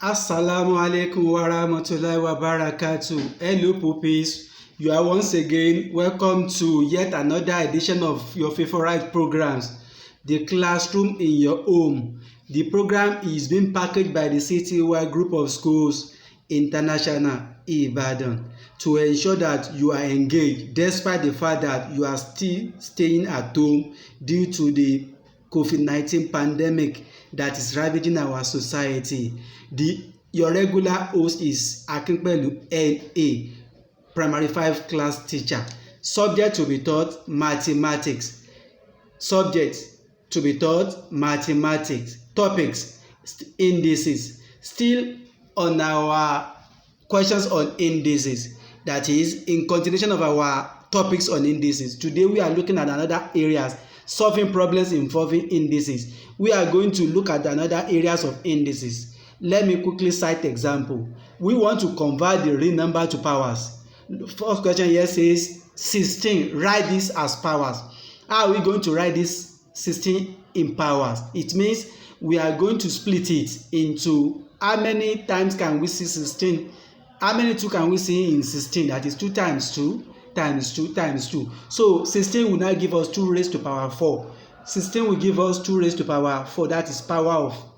Assalamu alaikum wa rahmatullahi wa barakatuh. Hello pupils, you are once again welcome to yet another edition of your favorite programs, The Classroom in Your Home. The program is being packaged by the citywide group of schools, International Ibadan, to ensure that you are engaged despite the fact that you are still staying at home due to the COVID-19 pandemic that is ravaging our society. Your regular host is Akinpelu N.A., Primary 5 class teacher. Subject to be taught mathematics. Subject to be taught mathematics. Topics indices. Still on our questions on indices. That is, in continuation of our topics on indices. Today we are looking at another areas, solving problems involving indices. We are going to look at another areas of indices. Let me quickly cite example. We want to convert the real number to powers. The first question here says 16. Write this as powers. How are we going to write this 16 in powers? It means we are going to split it into how many times can we see 16. How many 2 can we see in 16? That is 2 times 2 times 2 times 2. So 16 will now give us 2 raised to power 4. 16 will give us 2 raised to power 4. That is power of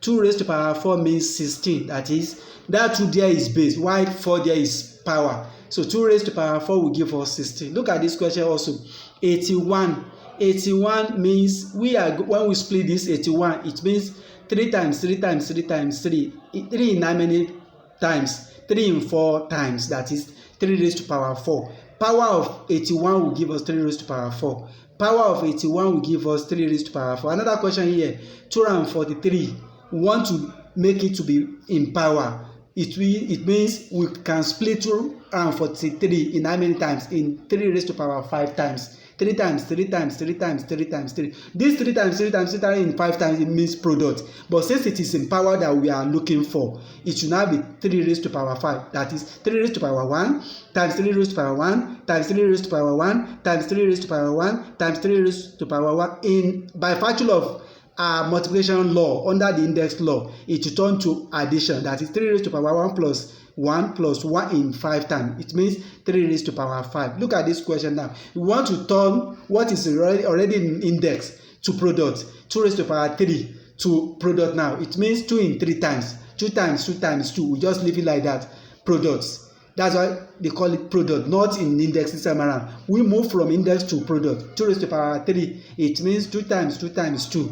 2 raised to power 4 means 16. That is, that 2 there is base, while 4 there is power. So 2 raised to power 4 will give us 16. Look at this question also. 81. 81 means when we split this 81, it means 3 times 3 times 3 times 3. 3 in how many times? 3 in 4 times. That is 3 raised to power 4. Power of 81 will give us 3 raised to power 4. Power of 81 will give us 3 raised to power 4. Another question here, 243. We want to make it to be in power. It means we can split 243 in how many times? In 3 raised to power 5 times. 3 times 3 times 3 times 3 times 3. This 3 times 3 times 3 times in 5 times, it means product. But since it is in power that we are looking for, it should now be 3 raised to power 5. That is 3 raised to power 1 times 3 raised to power 1 times 3 raised to power 1 times 3 raised to power 1 times 3 raised to power 1. By virtue of multiplication law under the index law, it will turn to addition. That is 3 raised to power 1 plus 1 in 5 times. It means 3 raised to power 5. Look at this question now. We want to turn what is already in index to product. 2 raised to power 3 to product now. It means 2 in 3 times. 2 times 2 times 2. We just leave it like that. Products. That's why they call it product, not in index this time around. We move from index to product. 2 raised to power 3. It means 2 times 2 times 2.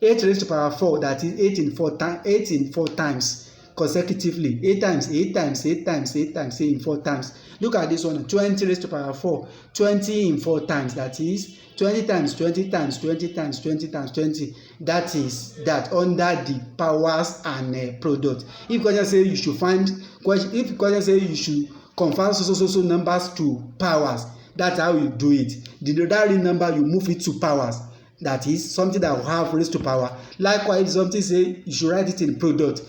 8 raised to power 4. That is 8 in 4 times. Consecutively, 8 times 8 times 8 times 8 times 8 in 4 times. Look at this one, 20 raised to power 4, 20 in 4 times. That is 20 times 20 times 20 times 20 times 20. That is that under the powers and product. If question say you should you should convert so numbers to powers, that's how you do it. The other real number, you move it to powers. That is something that will have raised to power. Likewise, something say you should write it in product,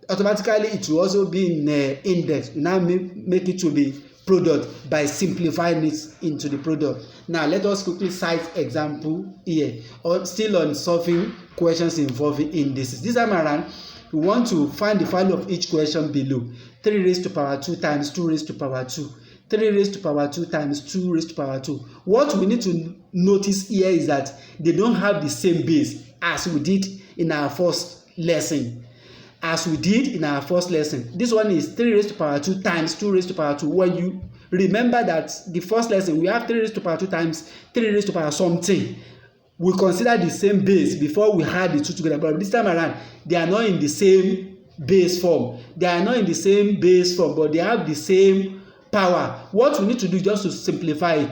automatically it will also be in index. You now make it to be product by simplifying it into the product. Now let us quickly cite example here, or still on solving questions involving indices. This time around, we want to find the value of each question below. 3 raised to power 2 times 2 raised to power 2. 3 raised to power 2 times 2 raised to power 2. What we need to notice here is that they don't have the same base as we did in our first lesson. This one is 3 raised to power 2 times 2 raised to power 2. When you remember that the first lesson, we have 3 raised to power 2 times 3 raised to power something. We consider the same base before we had the two together. But this time around, they are not in the same base form. But they have the same power. What we need to do is just to simplify it.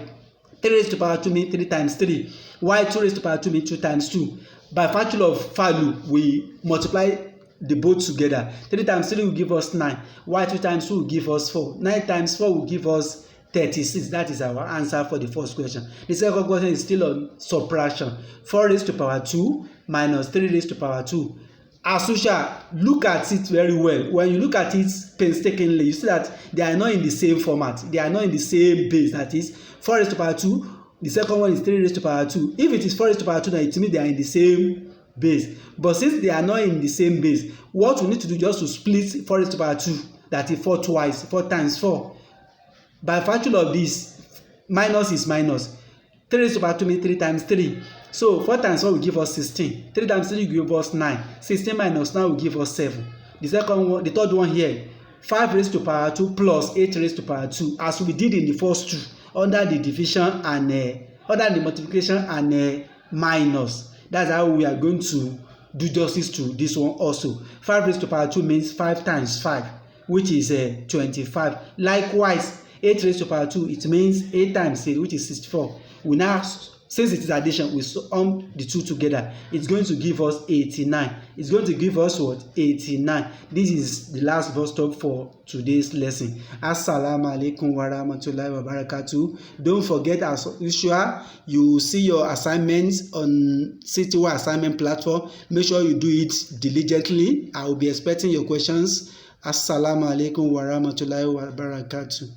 3 raised to power 2 means 3 times 3. While 2 raised to power 2 means 2 times 2. By virtue of value, we multiply the both together. 3 times 3 will give us 9. While 2 times 2 will give us 4. 9 times 4 will give us 36. That is our answer for the first question. The second question is still on subtraction. 4 raised to power 2 minus 3 raised to power 2. As usual, look at it very well. When you look at it painstakingly, you see that they are not in the same format. They are not in the same base. That is 4 raised to power 2. The second one is 3 raised to power 2. If it is 4 raised to power 2, then it means they are in the same base. But since they are not in the same base, what we need to do just to split 4 raised to power 2, that is 4 twice, 4 times 4. By virtue of this, minus is minus. 3 raised to power 2 means 3 times 3. So 4 times 4 will give us 16. 3 times 3 will give us 9. 16 minus 9 will give us 7. The third one here, 5 raised to power 2 plus 8 raised to power 2, as we did in the first two, under the division and under the multiplication and minus. That's how we are going to do justice to this one also. 5 raised to power 2 means 5 times 5, which is 25. Likewise, 8 raised to power 2, it means 8 times 8, which is 64. We now, since it is addition, we sum the two together. It's going to give us 89. It's going to give us what? 89. This is the last bus stop for today's lesson. Assalamu alaikum wa rahmatullahi wa barakatuh. Don't forget, as usual, you see your assignments on CTY assignment platform. Make sure you do it diligently. I will be expecting your questions. Assalamu alaikum wa rahmatullahi wa barakatuh.